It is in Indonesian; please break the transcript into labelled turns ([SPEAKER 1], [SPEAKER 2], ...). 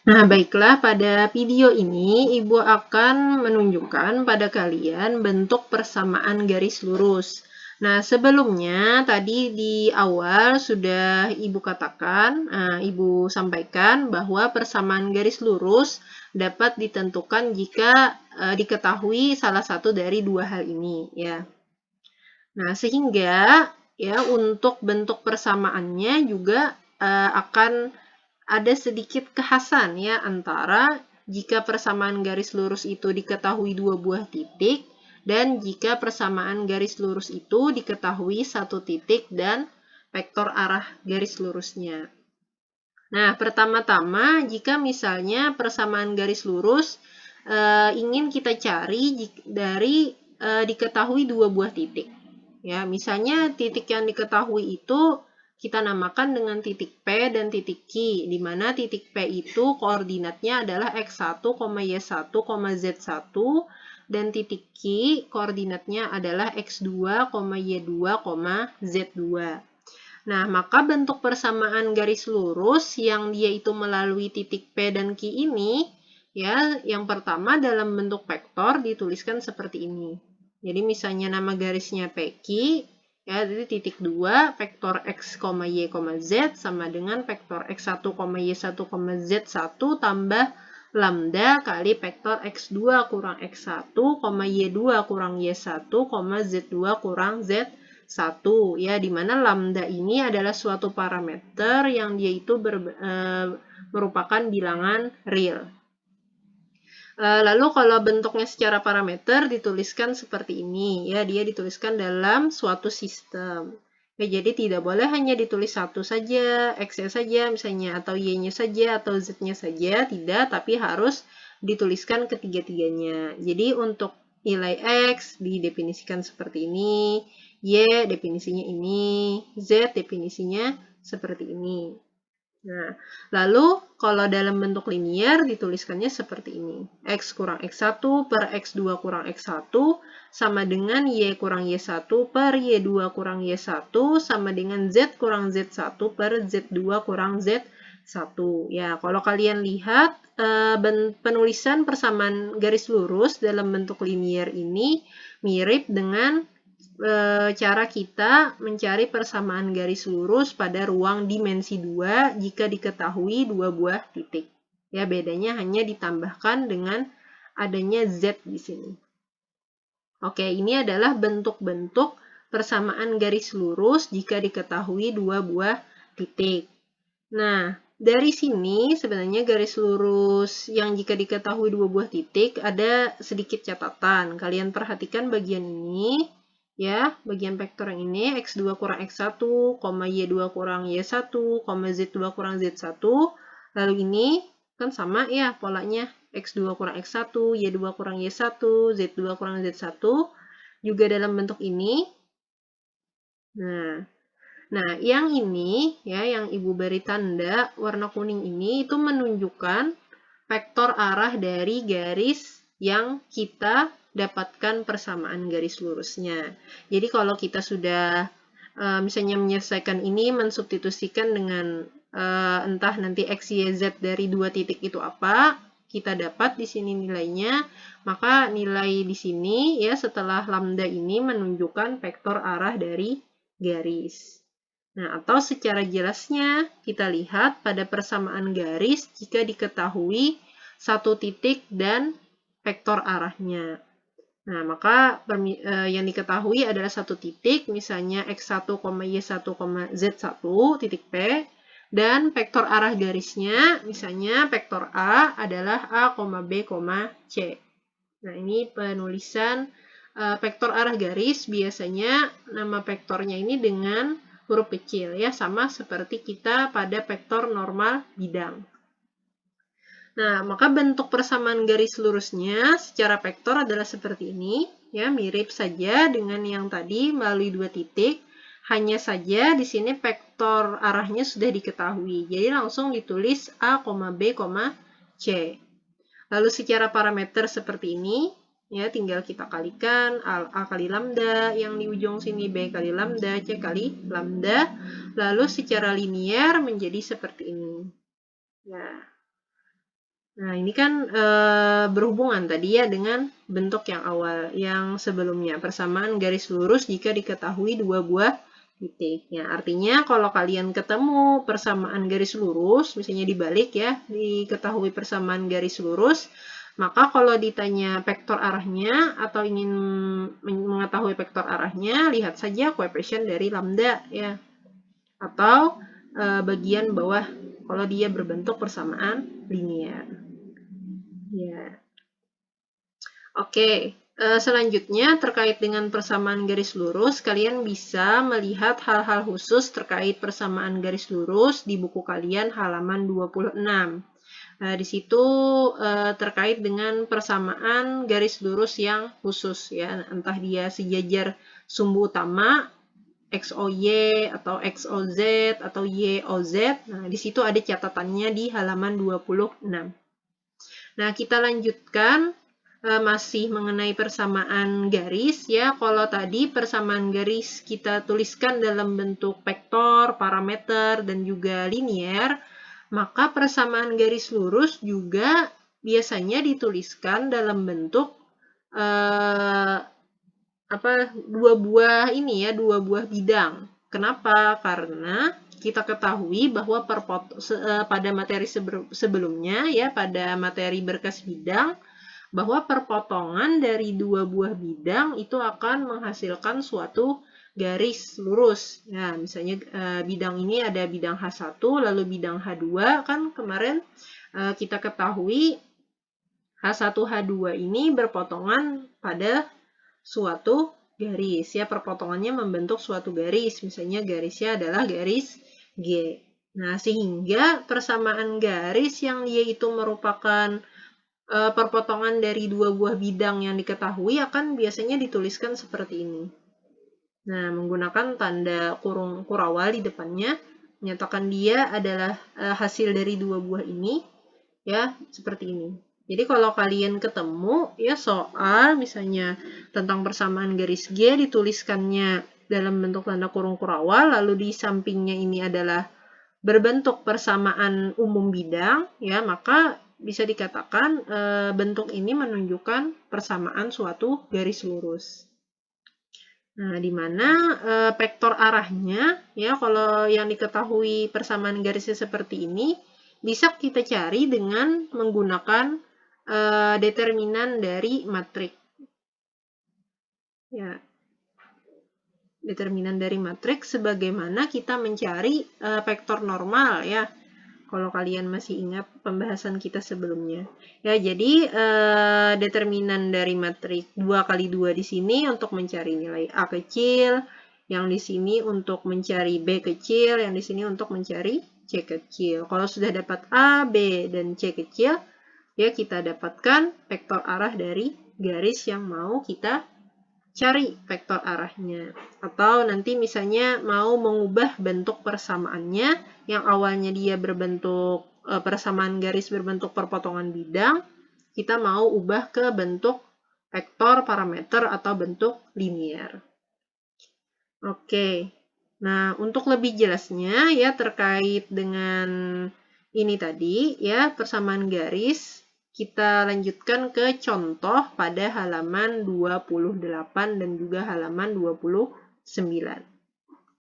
[SPEAKER 1] Nah, baiklah, pada video ini Ibu akan menunjukkan pada kalian bentuk persamaan garis lurus. Nah, sebelumnya tadi di awal sudah Ibu katakan, Ibu sampaikan bahwa persamaan garis lurus dapat ditentukan jika diketahui salah satu dari dua hal ini, ya. Nah, sehingga ya untuk bentuk persamaannya juga akan ada sedikit kekhasan ya antara jika persamaan garis lurus itu diketahui dua buah titik dan jika persamaan garis lurus itu diketahui satu titik dan vektor arah garis lurusnya. Nah, pertama-tama jika misalnya persamaan garis lurus ingin kita cari dari diketahui dua buah titik. Ya, misalnya titik yang diketahui itu kita namakan dengan titik P dan titik Q, di mana titik P itu koordinatnya adalah x1, y1, z1, dan titik Q koordinatnya adalah x2, y2, z2. Nah, maka bentuk persamaan garis lurus yang dia itu melalui titik P dan Q ini, ya, yang pertama dalam bentuk vektor dituliskan seperti ini. Jadi misalnya nama garisnya PQ, ya, jadi titik 2, vektor x, y, z sama dengan vektor x1, y1, z1 tambah lambda kali vektor x2 kurang x1, y2 kurang y1, z2 kurang z1, ya, di mana lambda ini adalah suatu parameter yang dia itu merupakan bilangan real. Lalu kalau bentuknya secara parameter dituliskan seperti ini, ya, dia dituliskan dalam suatu sistem. Ya, jadi tidak boleh hanya ditulis satu saja, x-nya saja misalnya, atau y-nya saja, atau z-nya saja, tidak, tapi harus dituliskan ketiga-tiganya. Jadi untuk nilai x didefinisikan seperti ini, y definisinya ini, z definisinya seperti ini. Nah, lalu kalau dalam bentuk linear dituliskannya seperti ini. X kurang X1 per X2 kurang X1 sama dengan Y kurang Y1 per Y2 kurang Y1 sama dengan Z kurang Z1 per Z2 kurang Z1. Ya, kalau kalian lihat penulisan persamaan garis lurus dalam bentuk linear ini mirip dengan cara kita mencari persamaan garis lurus pada ruang dimensi 2 jika diketahui dua buah titik. Ya, bedanya hanya ditambahkan dengan adanya Z di sini. Oke, ini adalah bentuk-bentuk persamaan garis lurus jika diketahui dua buah titik. Nah, dari sini sebenarnya garis lurus yang jika diketahui dua buah titik ada sedikit catatan. Kalian perhatikan bagian ini. Ya, bagian vektor yang ini, x2 kurang x1, y2 kurang y1, z2 kurang z1. Lalu ini kan sama ya polanya, x2 kurang x1, y2 kurang y1, z2 kurang z1. Juga dalam bentuk ini. Nah, yang ini, ya, yang Ibu beri tanda warna kuning ini, itu menunjukkan vektor arah dari garis yang kita dapatkan persamaan garis lurusnya. Jadi kalau kita sudah misalnya menyelesaikan ini, mensubstitusikan dengan entah nanti x, y, z dari dua titik itu apa, kita dapat di sini nilainya, maka nilai di sini ya setelah lambda ini menunjukkan vektor arah dari garis. Nah, atau secara jelasnya kita lihat pada persamaan garis jika diketahui satu titik dan vektor arahnya. Nah, maka yang diketahui adalah satu titik, misalnya x1, y1, z1, titik P, dan vektor arah garisnya, misalnya vektor A adalah A, B, C. Nah, ini penulisan vektor arah garis, biasanya nama vektornya ini dengan huruf kecil, ya, sama seperti kita pada vektor normal bidang. Nah, maka bentuk persamaan garis lurusnya secara vektor adalah seperti ini, ya, mirip saja dengan yang tadi melalui dua titik, hanya saja di sini vektor arahnya sudah diketahui. Jadi langsung ditulis A, B, C. Lalu secara parameter seperti ini, ya, tinggal kita kalikan A kali lambda, yang di ujung sini B kali lambda, C kali lambda, lalu secara linear menjadi seperti ini. Nah, Nah, ini kan berhubungan tadi ya dengan bentuk yang awal, yang sebelumnya. Persamaan garis lurus jika diketahui dua buah titik. Ya, artinya kalau kalian ketemu persamaan garis lurus, misalnya dibalik ya, diketahui persamaan garis lurus, maka kalau ditanya vektor arahnya atau ingin mengetahui vektor arahnya, lihat saja koefisien dari lambda ya. Atau bagian bawah kalau dia berbentuk persamaan linear. Ya. Oke, selanjutnya terkait dengan persamaan garis lurus, kalian bisa melihat hal-hal khusus terkait persamaan garis lurus di buku kalian halaman 26. Di situ terkait dengan persamaan garis lurus yang khusus ya, entah dia sejajar sumbu utama XOY atau XOZ atau YOZ. Nah, di situ ada catatannya di halaman 26. Nah, kita lanjutkan masih mengenai persamaan garis ya. Kalau tadi persamaan garis kita tuliskan dalam bentuk vektor, parameter, dan juga linear, maka persamaan garis lurus juga biasanya dituliskan dalam bentuk dua buah bidang. Kenapa? Karena kita ketahui bahwa pada materi sebelumnya ya, pada materi berkas bidang, bahwa perpotongan dari dua buah bidang itu akan menghasilkan suatu garis lurus. Ya, misalnya bidang ini ada bidang H1, lalu bidang H2, kan kemarin kita ketahui H1, H2 ini berpotongan pada suatu garis. Ya, perpotongannya membentuk suatu garis. Misalnya garisnya adalah garis G. Nah, sehingga persamaan garis yang dia itu merupakan perpotongan dari dua buah bidang yang diketahui akan biasanya dituliskan seperti ini. Nah, menggunakan tanda kurung kurawal di depannya, menyatakan dia adalah hasil dari dua buah ini, ya, seperti ini. Jadi kalau kalian ketemu ya soal misalnya tentang persamaan garis G dituliskannya dalam bentuk tanda kurung kurawal, lalu di sampingnya ini adalah berbentuk persamaan umum bidang, ya, maka bisa dikatakan bentuk ini menunjukkan persamaan suatu garis lurus. Nah, di mana vektor arahnya, ya, kalau yang diketahui persamaan garisnya seperti ini, bisa kita cari dengan menggunakan determinan dari matriks. Ya, determinan dari matriks sebagaimana kita mencari vektor normal ya. Kalau kalian masih ingat pembahasan kita sebelumnya. Ya, jadi determinan dari matriks 2 kali 2 di sini untuk mencari nilai A kecil, yang di sini untuk mencari B kecil, yang di sini untuk mencari C kecil. Kalau sudah dapat A, B, dan C kecil, ya kita dapatkan vektor arah dari garis yang mau kita cari vektor arahnya. Atau nanti misalnya mau mengubah bentuk persamaannya, yang awalnya dia berbentuk persamaan garis berbentuk perpotongan bidang, kita mau ubah ke bentuk vektor, parameter, atau bentuk linear. Oke, nah untuk lebih jelasnya ya terkait dengan ini tadi ya persamaan garis, kita lanjutkan ke contoh pada halaman 28 dan juga halaman 29.